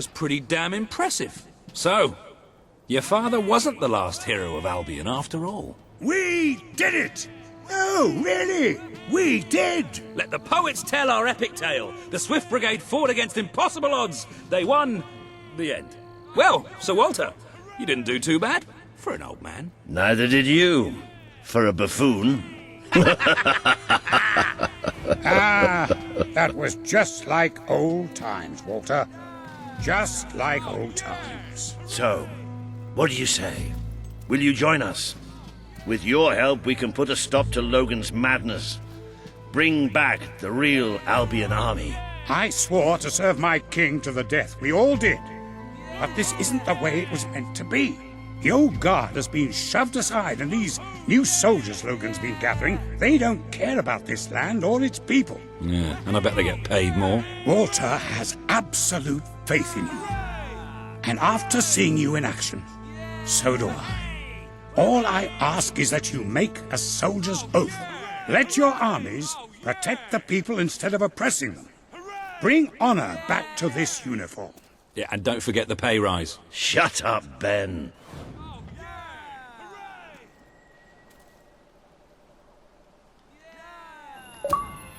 was pretty damn impressive. So, your father wasn't the last hero of Albion after all. We did it! No, really! We did! Let the poets tell our epic tale. The Swift Brigade fought against impossible odds. They won. The end. Well, Sir Walter, you didn't do too bad for an old man. Neither did you, for a buffoon. That was just like old times, Walter. Just like old times. So, what do you say? Will you join us? With your help, we can put a stop to Logan's madness. Bring back the real Albion army. I swore to serve my king to the death. We all did. But this isn't the way it was meant to be. The old guard has been shoved aside, and these new soldiers Logan's been gathering, they don't care about this land or its people. Yeah, and I bet they get paid more. Walter has absolute faith in you. And after seeing you in action, so do I. All I ask is that you make a soldier's oath. Let your armies protect the people instead of oppressing them. Bring honor back to this uniform. Yeah, and don't forget the pay rise. Shut up, Ben.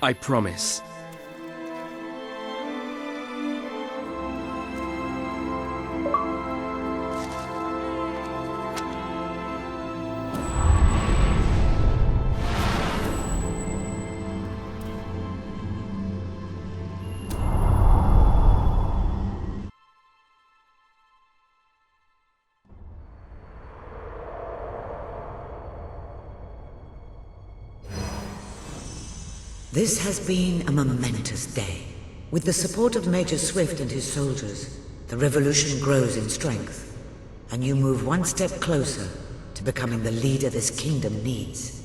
I promise. This has been a momentous day. With the support of Major Swifт and his soldiers, the revolution grows in strength, and you move one step closer to becoming the leader this kingdom needs.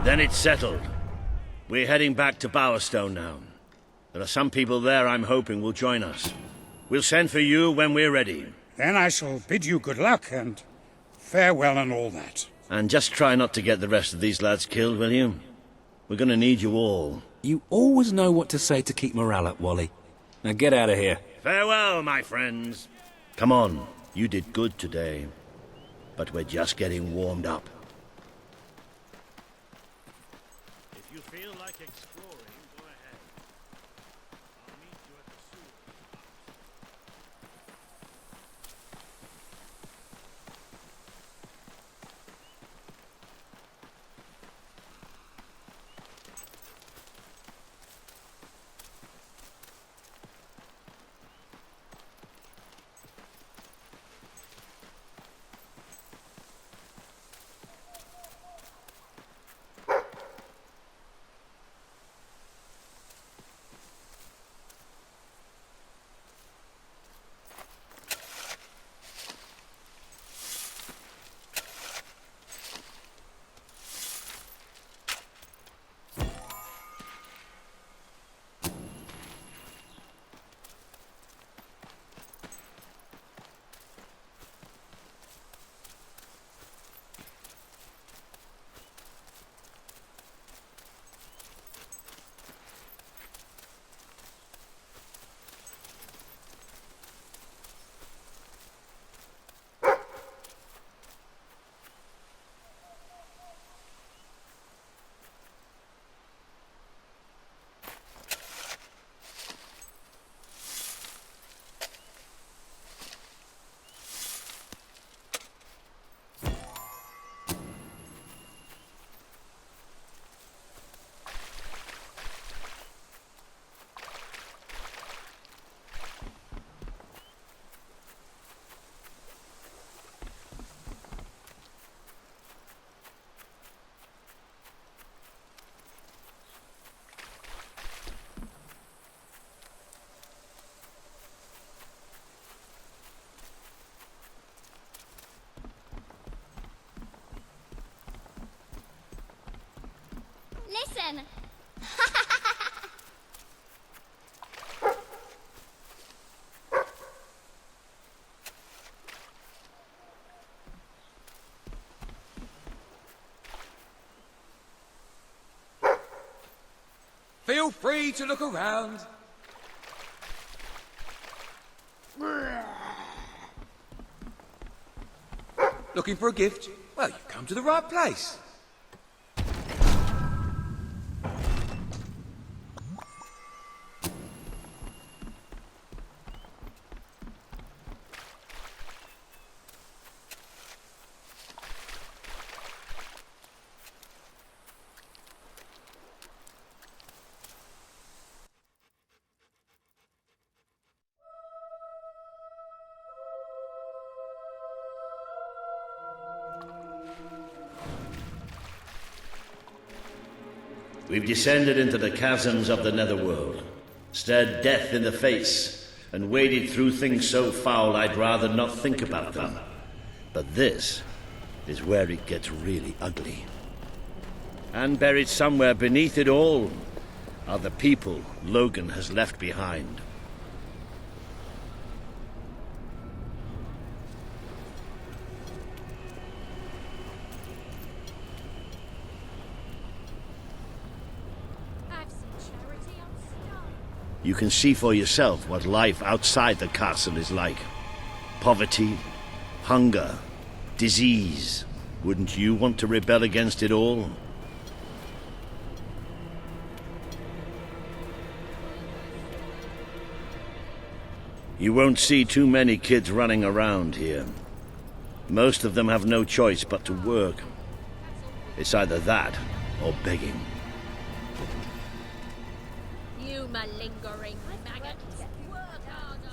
Then it's settled. We're heading back to Bowerstone now. There are some people there I'm hoping will join us. We'll send for you when we're ready. Then I shall bid you good luck and farewell and all that. And just try not to get the rest of these lads killed, will you? We're gonna need you all. You always know what to say to keep morale up, Wally. Now get out of here. Farewell, my friends. Come on, you did good today. But we're just getting warmed up. If you feel like exploring, go ahead. I'll meet you at the sewer. again. Feel free to look around. Looking for a gift? Well, you've come to the right place. We've descended into the chasms of the netherworld, stared death in the face, and waded through things so foul I'd rather not think about them. But this is where it gets really ugly. And buried somewhere beneath it all are the people Logan has left behind. You can see for yourself what life outside the castle is like. Poverty, hunger, disease. Wouldn't you want to rebel against it all? You won't see too many kids running around here. Most of them have no choice but to work. It's either that or begging. You malingering maggot. Work harder.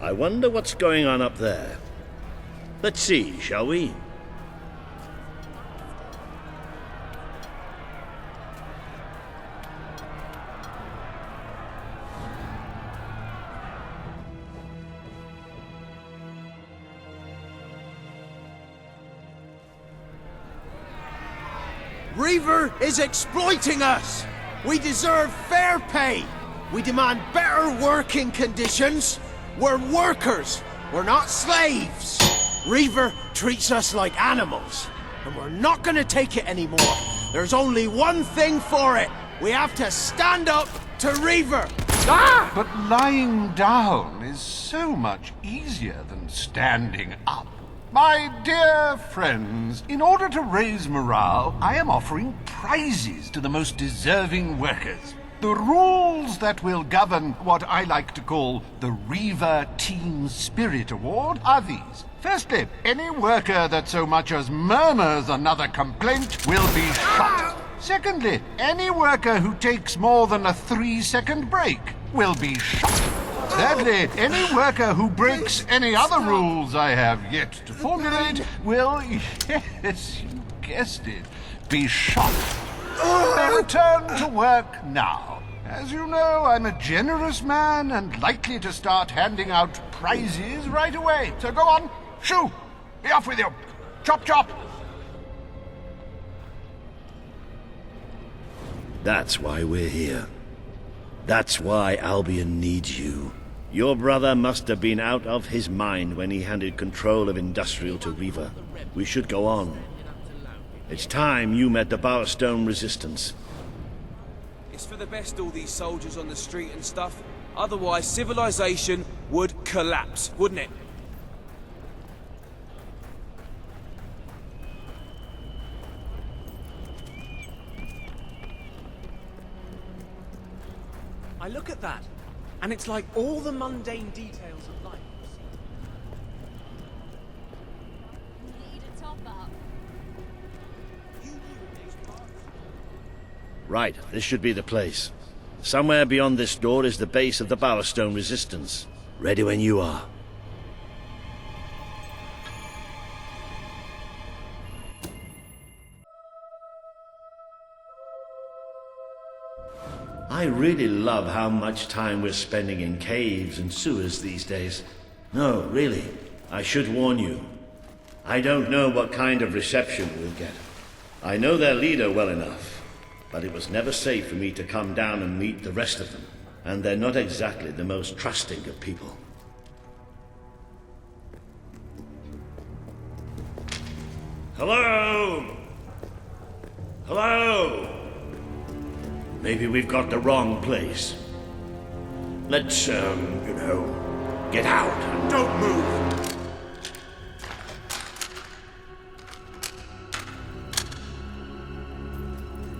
I wonder what's going on up there. Let's see, shall we? Reaver is exploiting us! We deserve fair pay! We demand better working conditions! We're workers! We're not slaves! Reaver treats us like animals, and we're not gonna take it anymore. There's only one thing for it. We have to stand up to Reaver! Ah! But lying down is so much easier than standing up. My dear friends, in order to raise morale, I am offering prizes to the most deserving workers. The rules that will govern what I like to call the Reaver Team Spirit Award are these. Firstly, any worker that so much as murmurs another complaint will be shot. Secondly, any worker who takes more than a 3-second break will be shot. Thirdly, any worker who breaks any other rules I have yet to formulate will, yes, you guessed it, be shot. Return to work now. As you know, I'm a generous man and likely to start handing out prizes right away. So go on, shoo! Be off with you! Chop chop! That's why we're here. That's why Albion needs you. Your brother must have been out of his mind when he handed control of Industrial to Reaver. We should go on. It's time you met the Bowerstone Resistance. It's for the best all these soldiers on the street and stuff. Otherwise, civilization would collapse, wouldn't it? I look at that, and it's like all the mundane details of life. Need a top up. Right, this should be the place. Somewhere beyond this door is the base of the Bowerstone Resistance. Ready when you are. I really love how much time we're spending in caves and sewers these days. No, really, I should warn you. I don't know what kind of reception we'll get. I know their leader well enough, but it was never safe for me to come down and meet the rest of them. And they're not exactly the most trusting of people. Hello? Hello? Maybe we've got the wrong place. Let's, get out and don't move.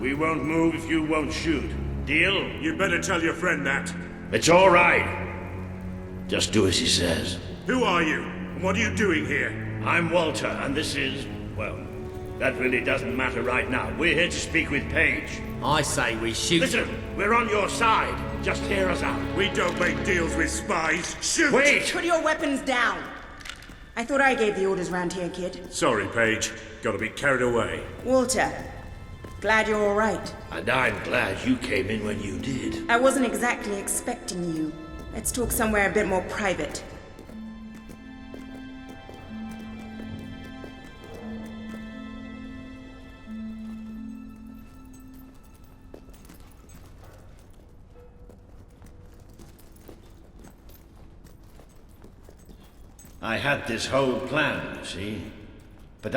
We won't move if you won't shoot. Deal? You'd better tell your friend that. It's all right. Just do as he says. Who are you? And what are you doing here? I'm Walter, and this is, well, that really doesn't matter right now. We're here to speak with Paige. I say we shoot. Listen, we're on your side. Just hear us out. We don't make deals with spies. Shoot! Wait! Put your weapons down. I thought I gave the orders round here, kid. Sorry, Paige. Gotta be carried away. Walter, glad you're all right. And I'm glad you came in when you did. I wasn't exactly expecting you. Let's talk somewhere a bit more private. I had this whole plan, you see. But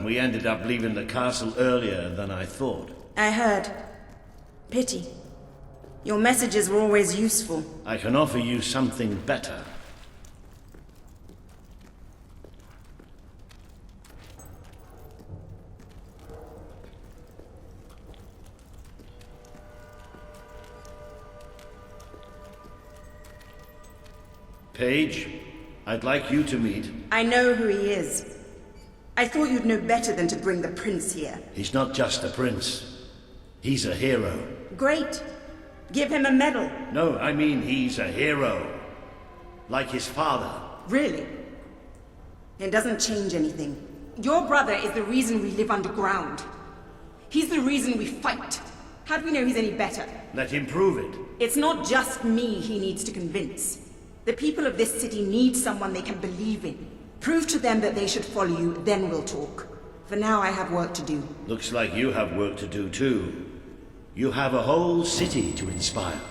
we ended up leaving the castle earlier than I thought. I heard. Pity. Your messages were always useful. I can offer you something better. Paige, I'd like you to meet... I know who he is. I thought you'd know better than to bring the prince here. He's not just a prince. He's a hero. Great. Give him a medal. No, I mean he's a hero. Like his father. Really? It doesn't change anything. Your brother is the reason we live underground. He's the reason we fight. How do we know he's any better? Let him prove it. It's not just me he needs to convince. The people of this city need someone they can believe in. Prove to them that they should follow you, then we'll talk. For now, I have work to do. Looks like you have work to do too. You have a whole city to inspire.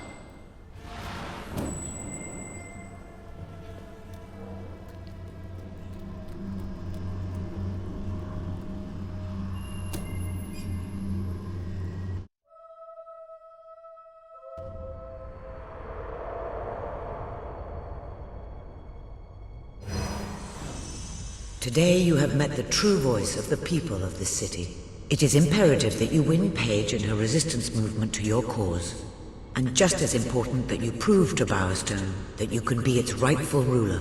Today you have met the true voice of the people of this city. It is imperative that you win Paige and her resistance movement to your cause. And just as important that you prove to Bowerstone that you can be its rightful ruler.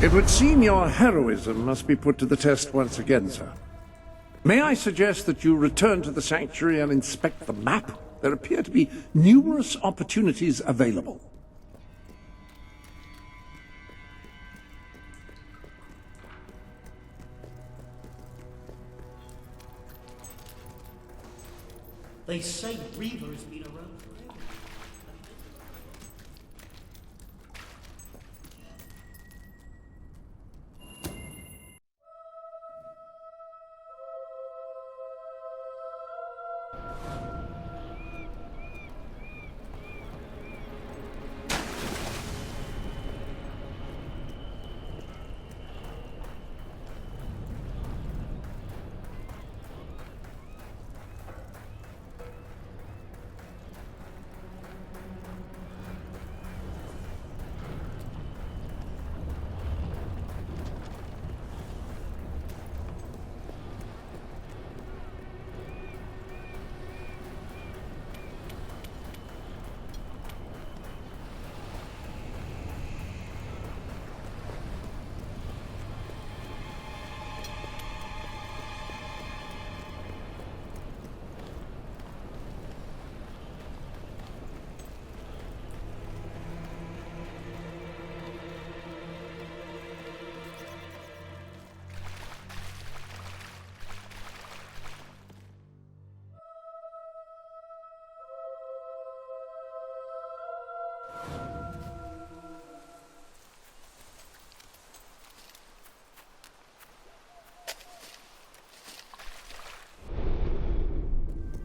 It would seem your heroism must be put to the test once again, sir. May I suggest that you return to the sanctuary and inspect the map? There appear to be numerous opportunities available. They say Reaver has been around forever.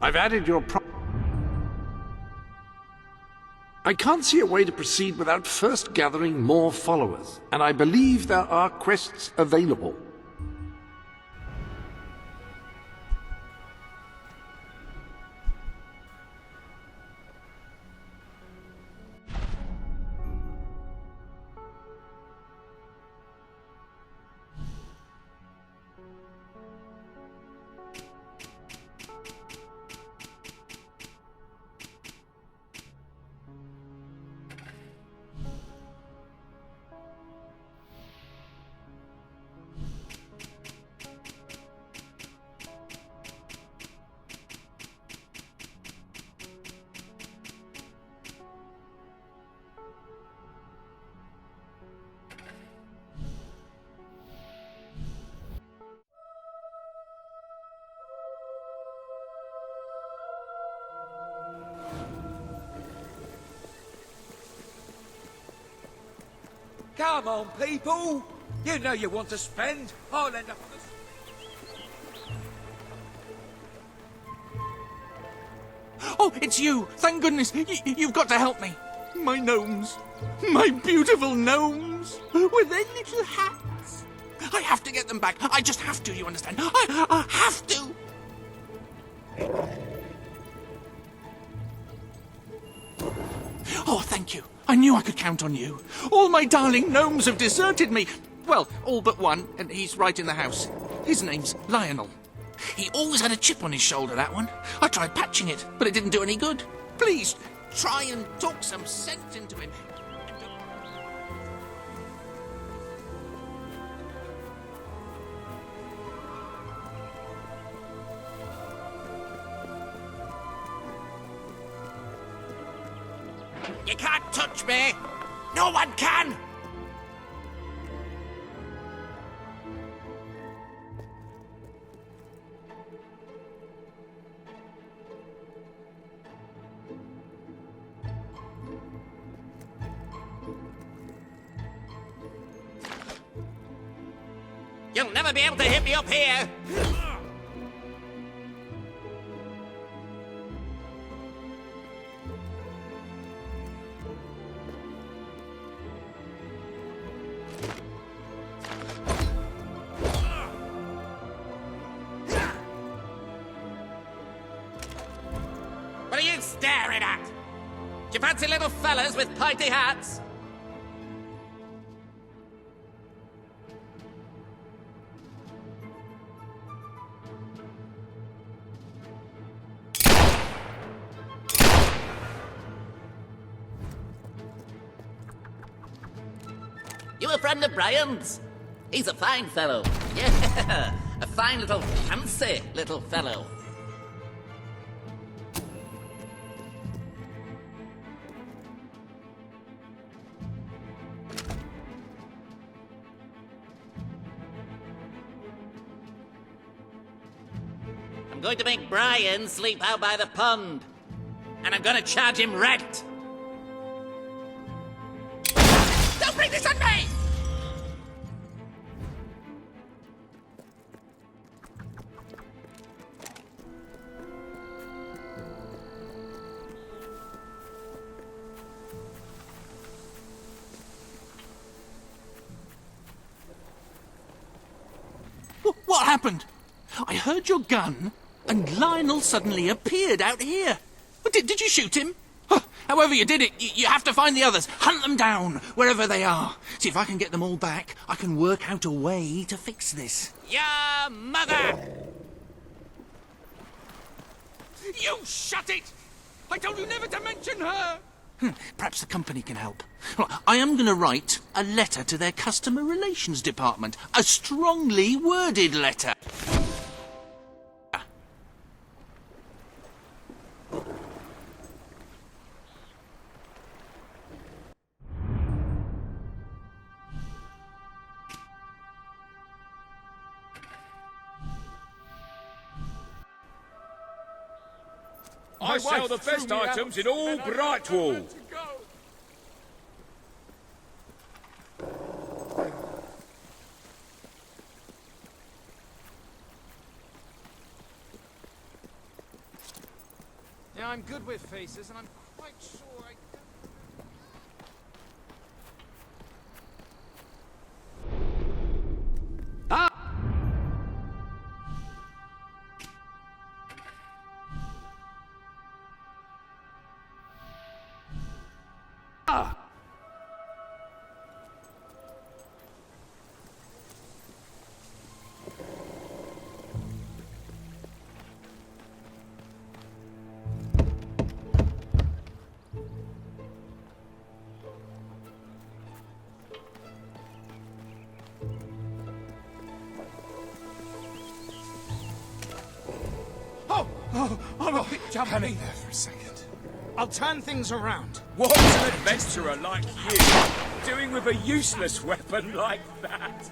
I've added your I can't see a way to proceed without first gathering more followers, and I believe there are quests available. Come on, people! You know you want to spend. I'll end up on the... Oh, it's you! Thank goodness! You've got to help me! My gnomes! My beautiful gnomes! With their little hats! I have to get them back! I just have to, you understand? I have to! Oh, thank you. I knew I could count on you. All my darling gnomes have deserted me. Well, all but one, and he's right in the house. His name's Lionel. He always had a chip on his shoulder, that one. I tried patching it, but it didn't do any good. Please, try and talk some sense into him. You can't touch me! No one can! You'll never be able to hit me up here! What are you staring at? Do you fancy little fellas with pointy hats? You a friend of Brian's? He's a fine fellow. Yeah, a fine little fancy little fellow. I'm going to make Brian sleep out by the pond. And I'm going to charge him rent. Don't bring this on me! What happened? I heard your gun, and Lionel suddenly appeared out here. Did you shoot him? However you did it, you have to find the others. Hunt them down, wherever they are. See if I can get them all back. I can work out a way to fix this. Your mother! You shut it! I told you never to mention her! Perhaps the company can help. Well, I am going to write a letter to their customer relations department. A strongly worded letter. I sell the best items in all Brightwall. Yeah, I'm good with faces, and I'm quite sure I... I'm a bit jumpy. Hang there for a second. I'll turn things around. What's an adventurer like you doing with a useless weapon like that?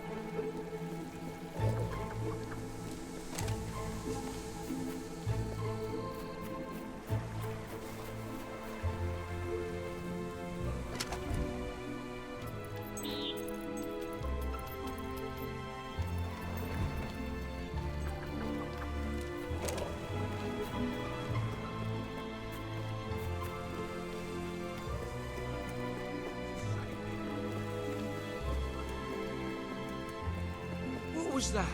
What was that?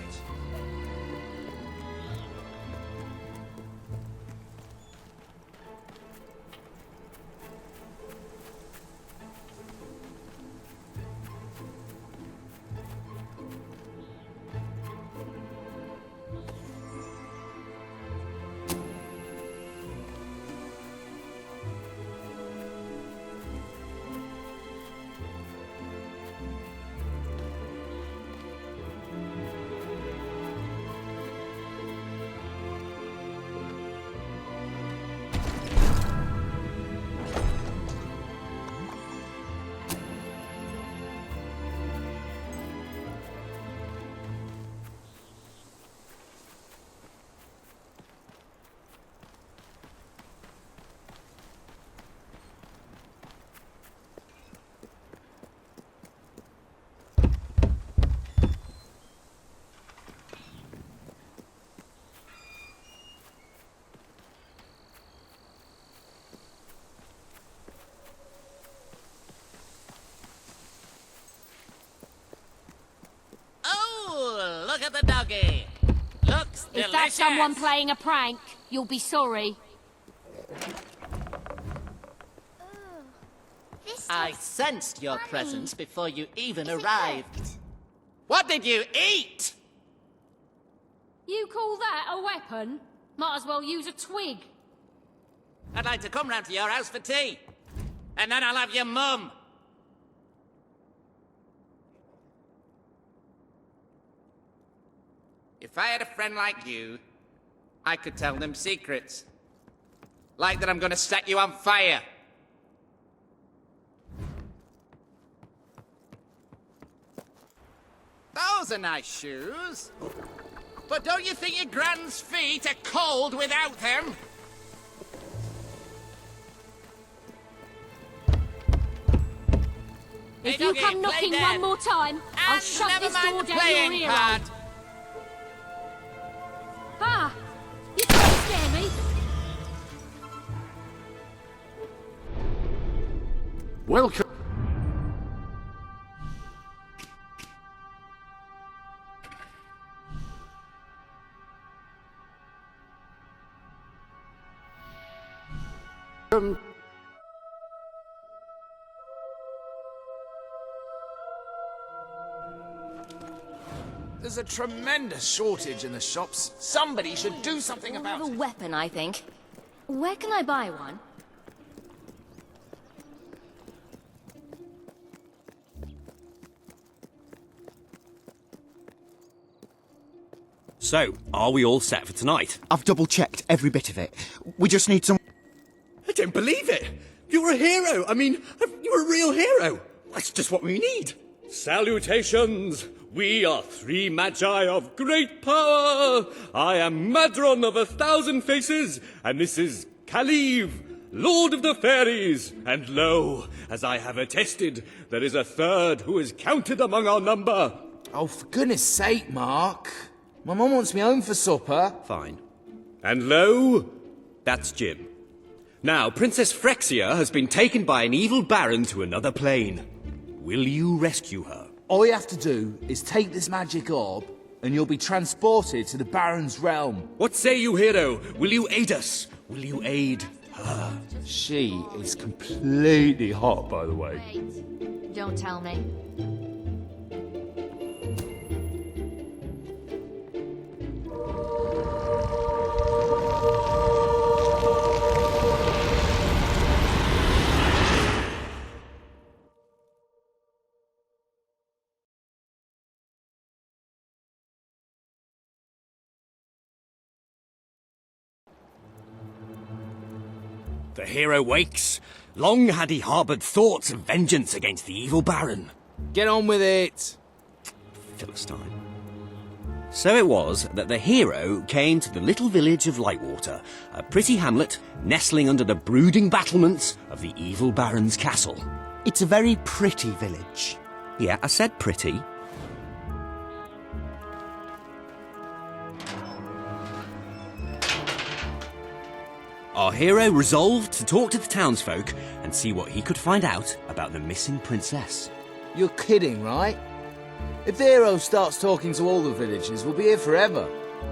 Look at the doggy. Looks delicious. If that's someone playing a prank, you'll be sorry. I sensed your presence before you even arrived. What did you eat? You call that a weapon? Might as well use a twig. I'd like to come round to your house for tea. And then I'll have your mum. If I had a friend like you, I could tell them secrets. Like that I'm gonna set you on fire. Those are nice shoes. But don't you think your grand's feet are cold without them? If you come knocking one more time, I'll shove this door down your ear hole. Ah! You can't scare me! Welcome. There's a tremendous shortage in the shops. Somebody should do something about it. A weapon, I think. Where can I buy one? So, are we all set for tonight? I've double-checked every bit of it. We just need some... I don't believe it! You're a hero! I mean, you're a real hero! That's just what we need! Salutations! We are three magi of great power! I am Madron of 1,000 faces, and this is Kaliv, Lord of the Fairies. And lo, as I have attested, there is a third who is counted among our number. Oh, for goodness sake, Mark. My mum wants me home for supper. Fine. And lo, that's Jim. Now, Princess Phryxia has been taken by an evil baron to another plane. Will you rescue her? All you have to do is take this magic orb, and you'll be transported to the Baron's realm. What say you, hero? Will you aid us? Will you aid her? She is completely hot, by the way. Don't tell me. The hero wakes. Long had he harboured thoughts of vengeance against the evil baron. Get on with it! Philistine. So it was that the hero came to the little village of Lightwater, a pretty hamlet nestling under the brooding battlements of the evil baron's castle. It's a very pretty village. Yeah, I said pretty. Our hero resolved to talk to the townsfolk and see what he could find out about the missing princess. You're kidding, right? If the hero starts talking to all the villagers, we'll be here forever.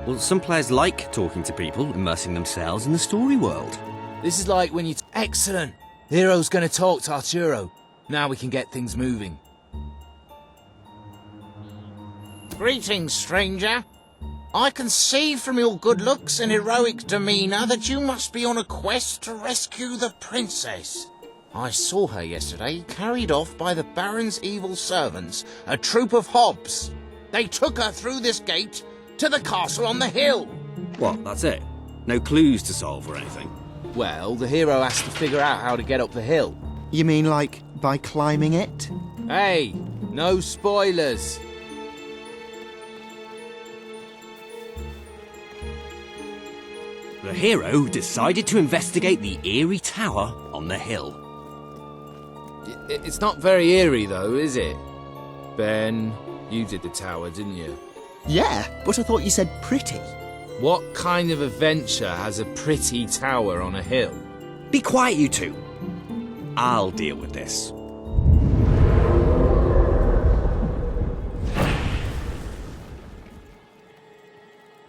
Well, some players like talking to people, immersing themselves in the story world. This is like when you... Excellent! The hero's gonna talk to Arturo. Now we can get things moving. Greetings, stranger. I can see from your good looks and heroic demeanour that you must be on a quest to rescue the princess. I saw her yesterday, carried off by the Baron's evil servants, a troop of hobs. They took her through this gate to the castle on the hill. What, that's it? No clues to solve or anything? Well, the hero has to figure out how to get up the hill. You mean like by climbing it? Hey, no spoilers. The hero decided to investigate the eerie tower on the hill. It's not very eerie, though, is it? Ben, you did the tower, didn't you? Yeah, but I thought you said pretty. What kind of adventure has a pretty tower on a hill? Be quiet, you two. I'll deal with this.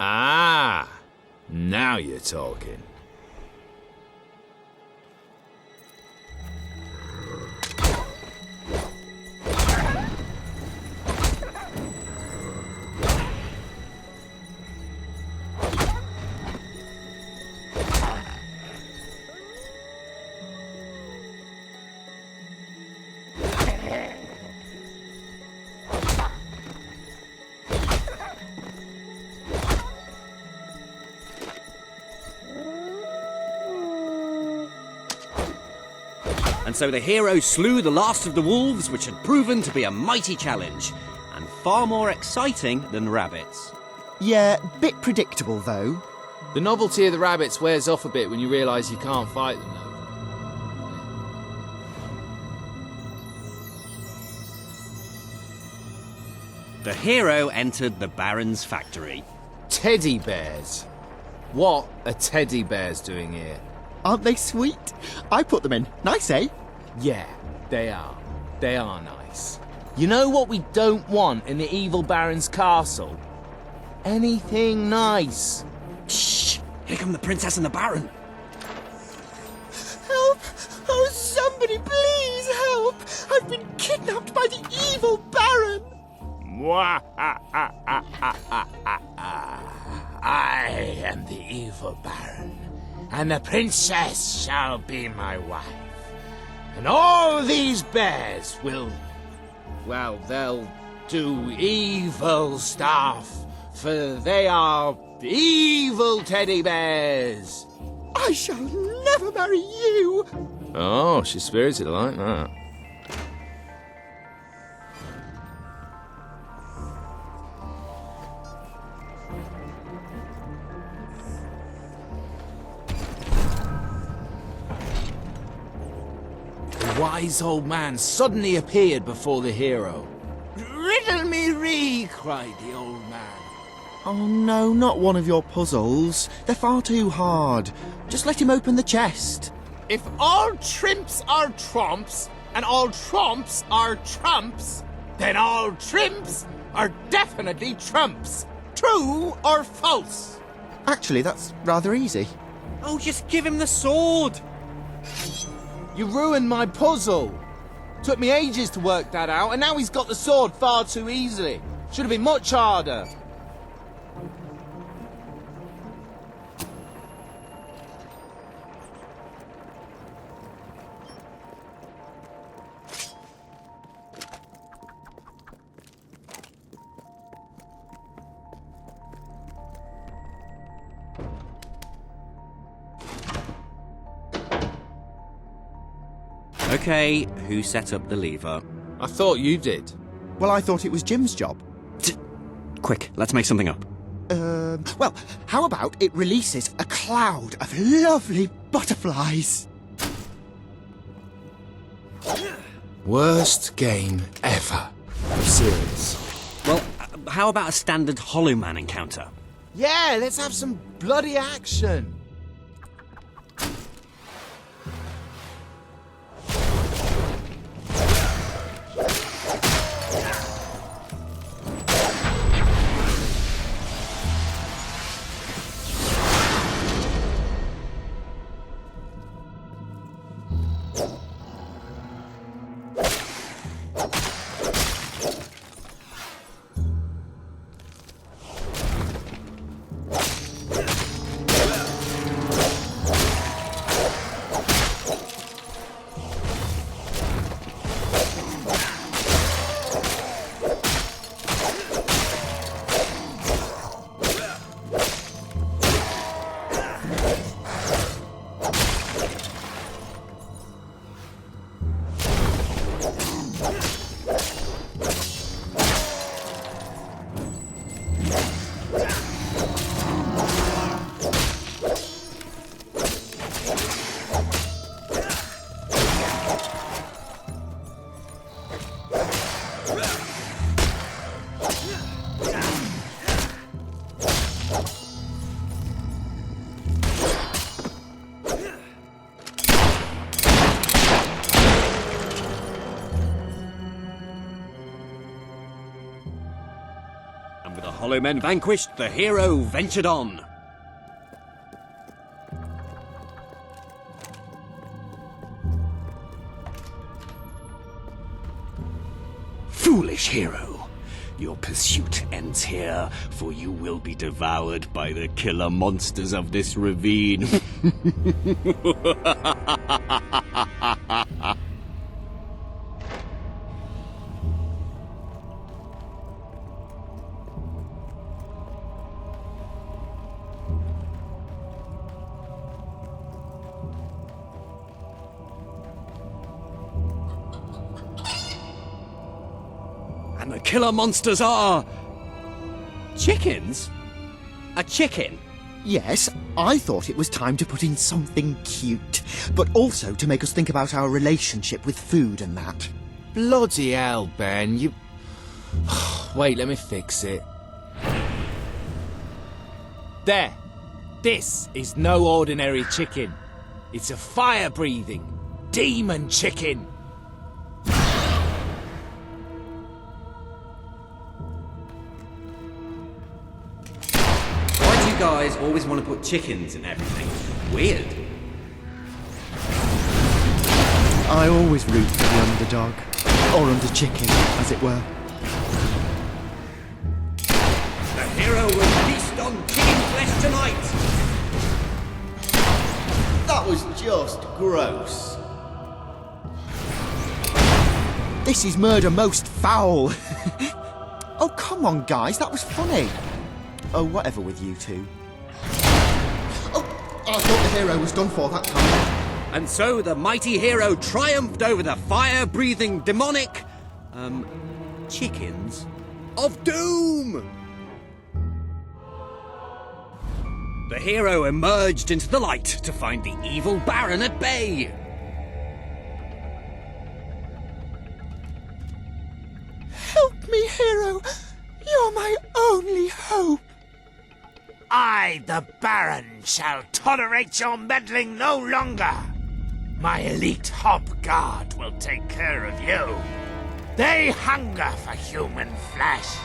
Ah, now you're talking. And so the hero slew the last of the wolves, which had proven to be a mighty challenge, and far more exciting than rabbits. Yeah, bit predictable though. The novelty of the rabbits wears off a bit when you realise you can't fight them, though. The hero entered the Baron's factory. Teddy bears. What are teddy bears doing here? Aren't they sweet? I put them in. Nice, eh? Yeah, they are. They are nice. You know what we don't want in the evil Baron's castle? Anything nice. Shh! Here come the princess and the Baron. Help! Oh, somebody please help! I've been kidnapped by the evil Baron! I am the evil Baron, and the princess shall be my wife. And all these bears will... well, they'll do evil stuff, for they are evil teddy bears. I shall never marry you! Oh, she's spirited like that. The wise old man suddenly appeared before the hero. Riddle me ree, cried the old man. Oh no, not one of your puzzles. They're far too hard. Just let him open the chest. If all trimps are tromps, and all tromps are trumps, then all trimps are definitely trumps. True or false? Actually, that's rather easy. Oh, just give him the sword! You ruined my puzzle. Took me ages to work that out, and now he's got the sword far too easily. Should have been much harder. Okay, who set up the lever? I thought you did. Well, I thought it was Jim's job. Quick, let's make something up. Well, how about it releases a cloud of lovely butterflies? Worst game ever. I'm serious. Well, how about a standard Hollow Man encounter? Yeah, let's have some bloody action. And with the Hollow Men vanquished, the hero ventured on. Foolish hero, your pursuit ends here, for you will be devoured by the killer monsters of this ravine. And the killer monsters are... chickens? A chicken? Yes, I thought it was time to put in something cute, but also to make us think about our relationship with food and that. Bloody hell, Ben, you... Wait, let me fix it. There. This is no ordinary chicken. It's a fire-breathing demon chicken. Why do you guys always want to put chickens in everything? Weird. I always root for the underdog. Or under chicken, as it were. The hero will feast on chicken flesh tonight! That was just gross. This is murder most foul. Oh, come on, guys, that was funny. Oh, whatever with you two. Oh, I thought the hero was done for that time. And so the mighty hero triumphed over the fire-breathing demonic... chickens of doom! The hero emerged into the light to find the evil Baron at bay. Help me, hero. You're my only hope. I, the Baron, shall tolerate your meddling no longer. My elite Hob Guard will take care of you. They hunger for human flesh.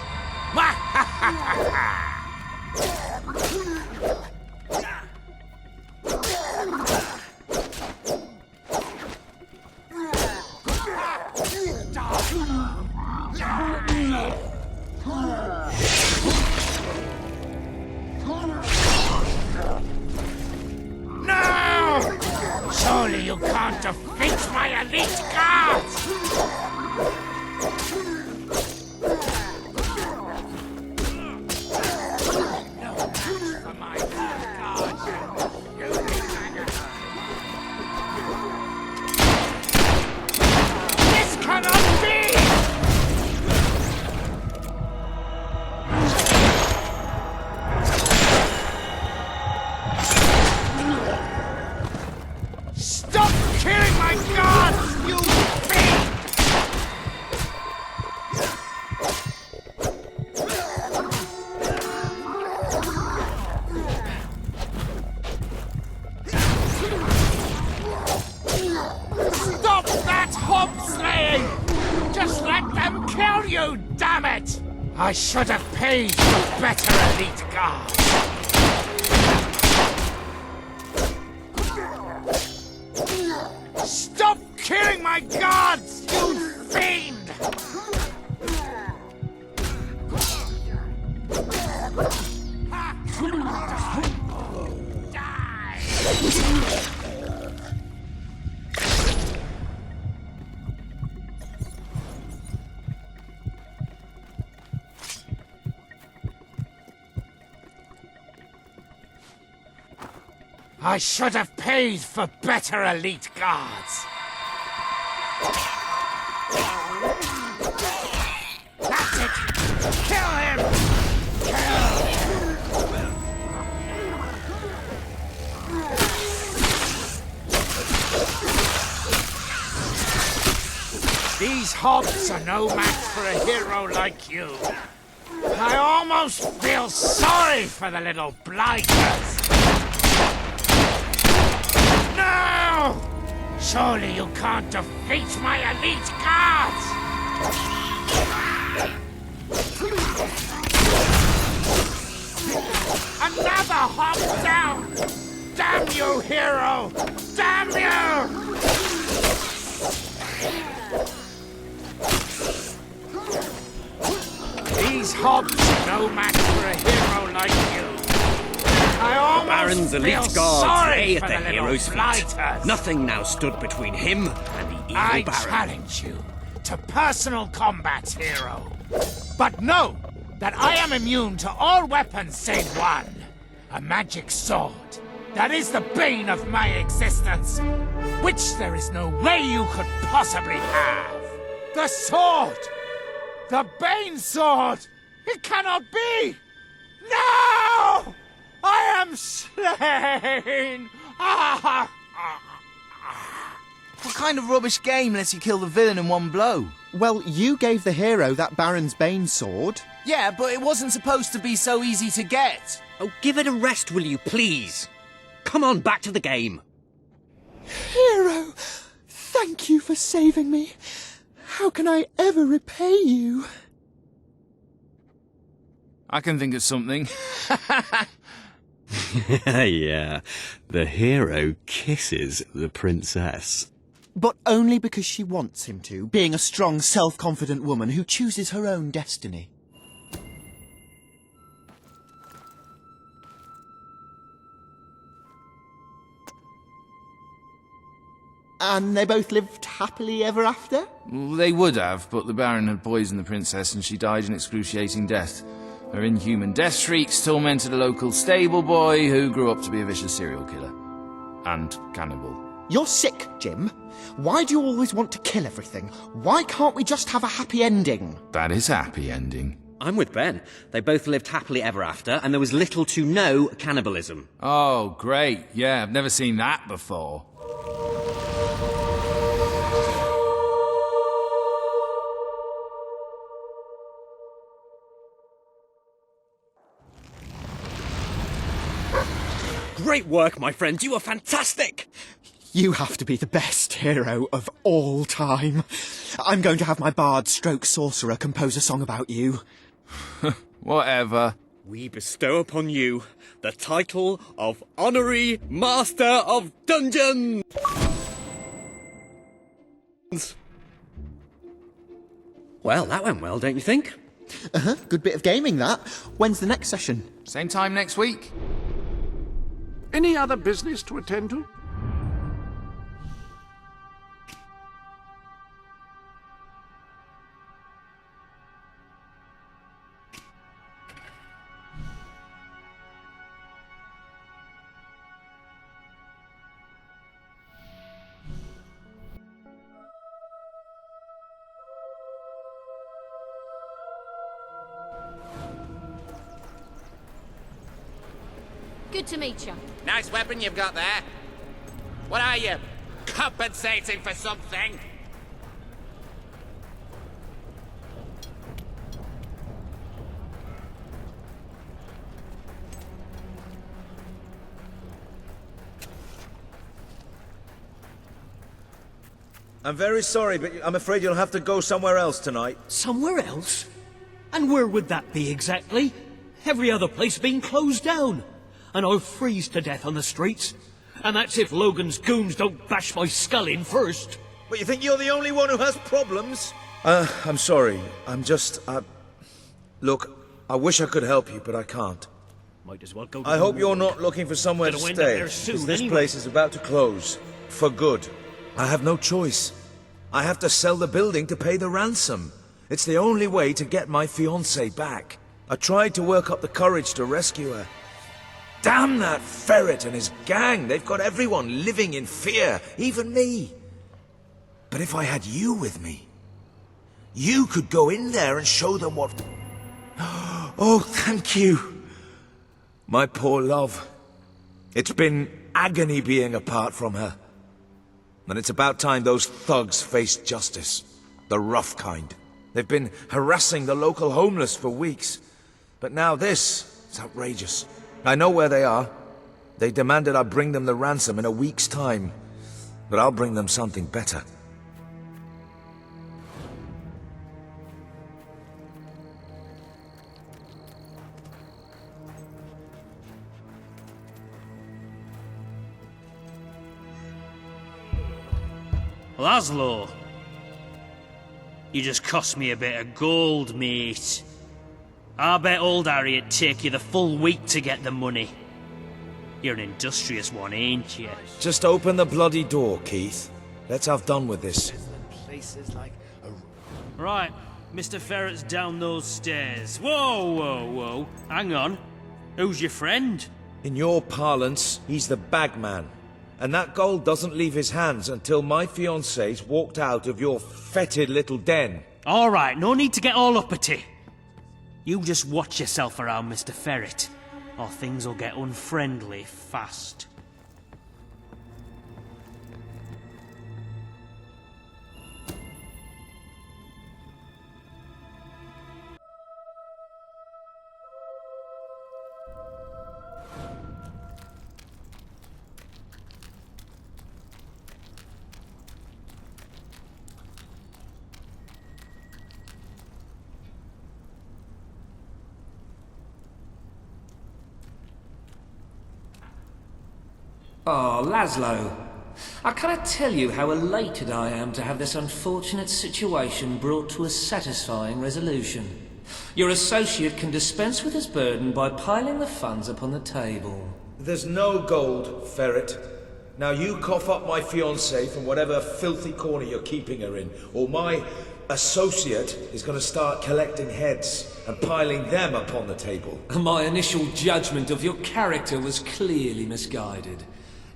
No! Surely you can't defeat my elite guards! This cannot be! Stop killing my guards, you fiend! Stop that hob slaying! Just let them kill you, damn it! I should have paid for better elite guards. Stop killing my guards, you fiend! I should have paid for better elite guards. That's it! Kill him! Kill him! These hobs are no match for a hero like you. I almost feel sorry for the little blighters. No! Surely you can't defeat my elite guards! Another hop down! Damn you, hero! Damn you! These hobs are no match for a hero like you. I almost Baron's elite feel guards sorry lay for at the the little hero's feet. blighters. Nothing now stood between him and the evil I Baron. challenge you to personal combat, hero. But know that I am immune to all weapons save one. A magic sword. That is the bane of my existence. Which there is no way you could possibly have. The sword! The Bane Sword! It cannot be! No! I am slain! What kind of rubbish game lets you kill the villain in one blow? Well, you gave the hero that Baron's Bane sword. Yeah, but it wasn't supposed to be so easy to get. Oh, give it a rest, will you, please? Come on, back to the game. Hero, thank you for saving me. How can I ever repay you? I can think of something. Yeah, the hero kisses the princess. But only because she wants him to, being a strong, self-confident woman who chooses her own destiny. And they both lived happily ever after? Well, they would have, but the Baron had poisoned the princess and she died an excruciating death. Her inhuman death shrieks tormented a local stable boy who grew up to be a vicious serial killer. And cannibal. You're sick, Jim. Why do you always want to kill everything? Why can't we just have a happy ending? That is a happy ending. I'm with Ben. They both lived happily ever after, and there was little to no cannibalism. Oh, great. Yeah, I've never seen that before. Great work, my friends. You were fantastic. You have to be the best hero of all time. I'm going to have my bard stroke sorcerer compose a song about you. Whatever. We bestow upon you the title of Honorary Master of Dungeons! Well, that went well, don't you think? Uh-huh, good bit of gaming, that. When's the next session? Same time next week. Any other business to attend to? Good to meet you. Nice weapon you've got there. What are you? Compensating for something? I'm very sorry, but I'm afraid you'll have to go somewhere else tonight. Somewhere else? And where would that be exactly? Every other place being closed down. And I'll freeze to death on the streets. And that's if Logan's goons don't bash my skull in first. But you think you're the only one who has problems? I'm sorry. I'm just, Look, I wish I could help you, but I can't. Might as well go to I hope you're not looking for somewhere to stay, because this place is about to close. For good. I have no choice. I have to sell the building to pay the ransom. It's the only way to get my fiancée back. I tried to work up the courage to rescue her. Damn that ferret and his gang! They've got everyone living in fear, even me. But if I had you with me, you could go in there and show them what... Oh, thank you. My poor love. It's been agony being apart from her. And it's about time those thugs faced justice. The rough kind. They've been harassing the local homeless for weeks. But now this is outrageous. I know where they are. They demanded I bring them the ransom in a week's time. But I'll bring them something better. Laszlo, you just cost me a bit of gold, mate. I bet old Harry'd take you the full week to get the money. You're an industrious one, ain't you? Just open the bloody door, Keith. Let's have done with this. Right, Mr. Ferret's down those stairs. Whoa, whoa, whoa. Hang on. Who's your friend? In your parlance, he's the bagman. And that gold doesn't leave his hands until my fiancée's walked out of your fetid little den. All right, no need to get all uppity. You just watch yourself around, Mr. Ferret, or things will get unfriendly fast. Oh, Laszlo. I cannot tell you how elated I am to have this unfortunate situation brought to a satisfying resolution. Your associate can dispense with his burden by piling the funds upon the table. There's no gold, Ferret. Now you cough up my fiancée from whatever filthy corner you're keeping her in, or my associate is going to start collecting heads and piling them upon the table. My initial judgment of your character was clearly misguided.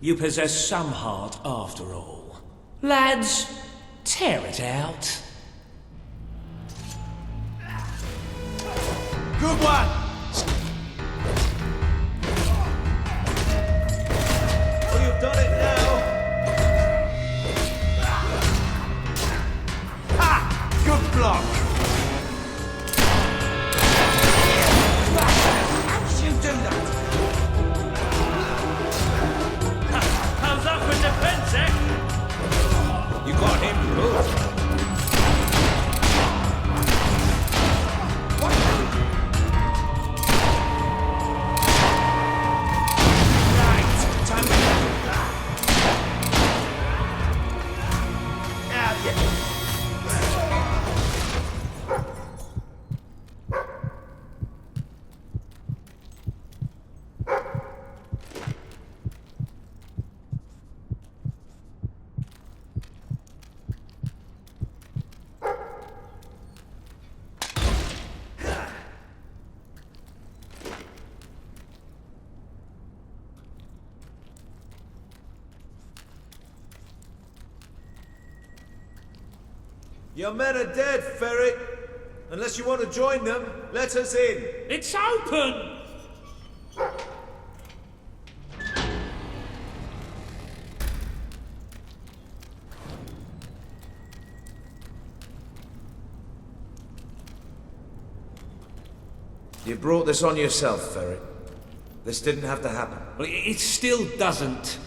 You possess some heart after all. Lads, tear it out. Good one! Oh, you've done it now! Ha! Good block! How did you do that? How's that for defense, eh? Your men are dead, Ferret. Unless you want to join them, let us in. It's open! You brought this on yourself, Ferret. This didn't have to happen. Well, it still doesn't.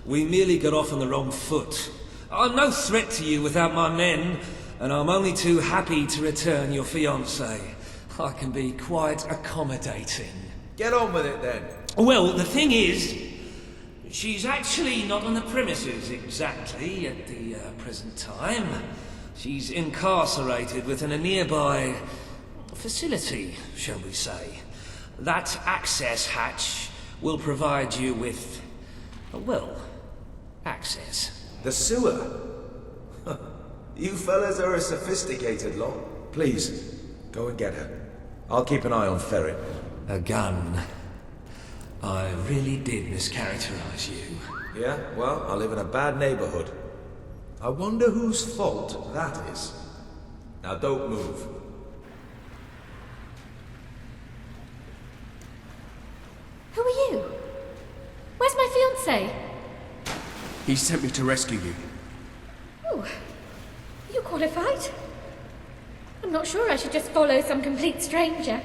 We merely got off on the wrong foot. I'm no threat to you without my men, and I'm only too happy to return your fiancée. I can be quite accommodating. Get on with it, then. Well, the thing is, she's actually not on the premises exactly at the present time. She's incarcerated within a nearby facility, shall we say. That access hatch will provide you with, well, access. The sewer? You fellas are a sophisticated lot. Please, go and get her. I'll keep an eye on Ferret. A gun. I really did mischaracterize you. Yeah? Well, I live in a bad neighborhood. I wonder whose fault that is. Now don't move. Who are you? Where's my fiancé? He sent me to rescue you. Oh, are you qualified? I'm not sure I should just follow some complete stranger.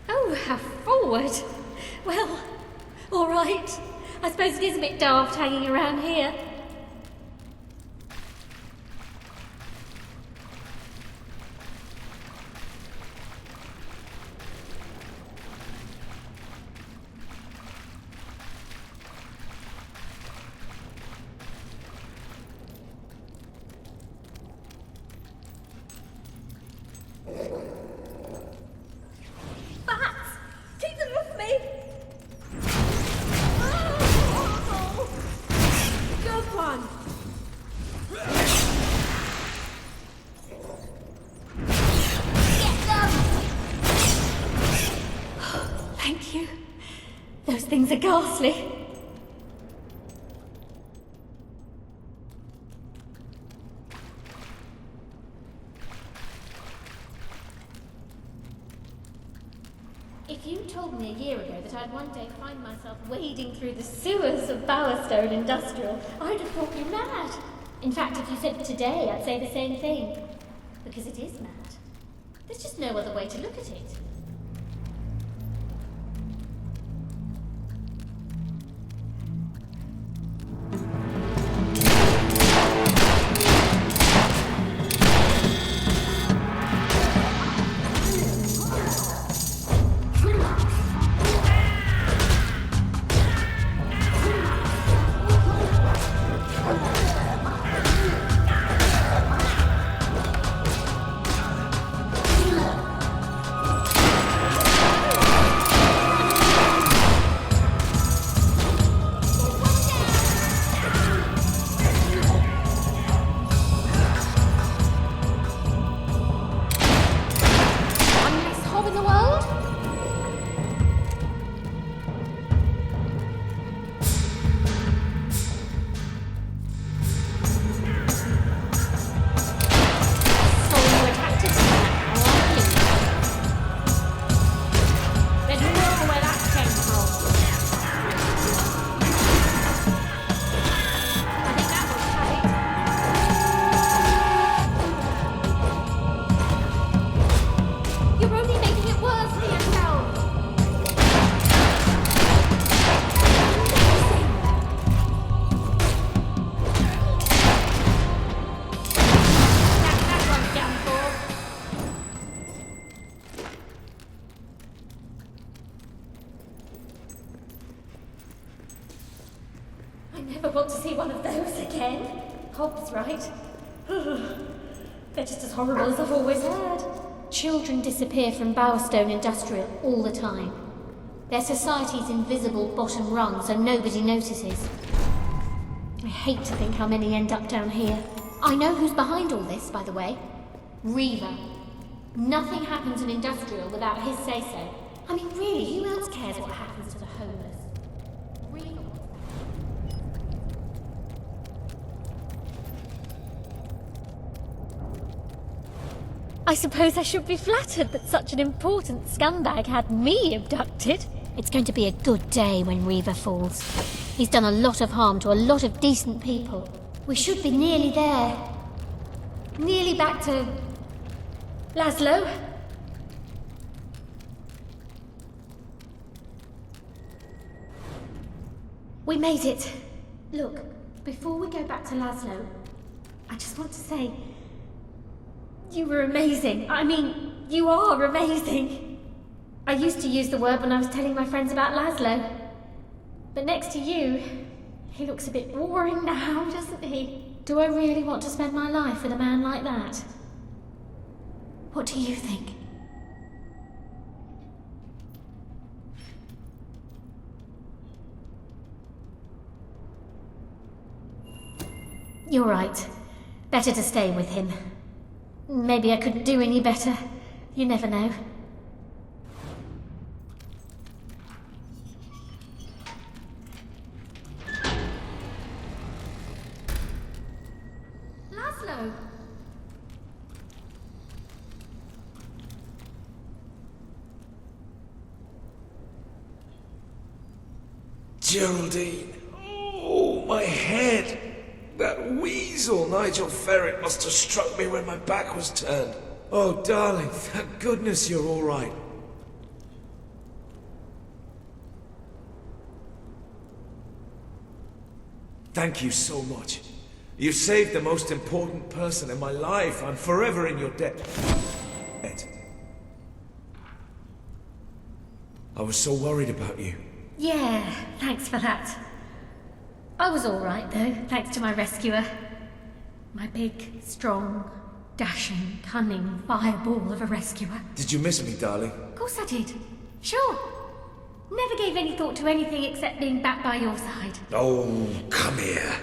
Oh, how forward. Well, all right. I suppose it is a bit daft hanging around here. Those things are ghastly. If you told me a year ago that I'd one day find myself wading through the sewers of Bowerstone Industrial, I'd have thought you mad. In fact, if you said today, I'd say the same thing. Because it is mad. There's just no other way to look at it. never want to see one of those again. Hobbs, right? They're just as horrible as I've always heard. Children disappear from Bowerstone Industrial all the time. Their society's invisible bottom rung, so nobody notices. I hate to think how many end up down here. I know who's behind all this, by the way. Reaver. Nothing happens in Industrial without his say-so. I mean, really, who else cares what happens to the homeless? Reaver. I suppose I should be flattered that such an important scumbag had me abducted. It's going to be a good day when Reaver falls. He's done a lot of harm to a lot of decent people. We should be nearly there. Nearly back to... Laszlo? We made it. Look, before we go back to Laszlo, I just want to say... You were amazing. I mean, you are amazing. I used to use the word when I was telling my friends about Laszlo. But next to you, he looks a bit boring now, doesn't he? Do I really want to spend my life with a man like that? What do you think? You're right. Better to stay with him. Maybe I couldn't do any better. You never know. Laszlo! Geraldine. Oh, my head. That weasel Nigel Ferret must have struck me when my back was turned. Oh, darling, thank goodness you're all right. Thank you so much. You saved the most important person in my life. I'm forever in your debt. I was so worried about you. Yeah, thanks for that. I was all right, though, thanks to my rescuer. My big, strong, dashing, cunning fireball of a rescuer. Did you miss me, darling? Of course I did. Sure. Never gave any thought to anything except being back by your side. Oh, come here.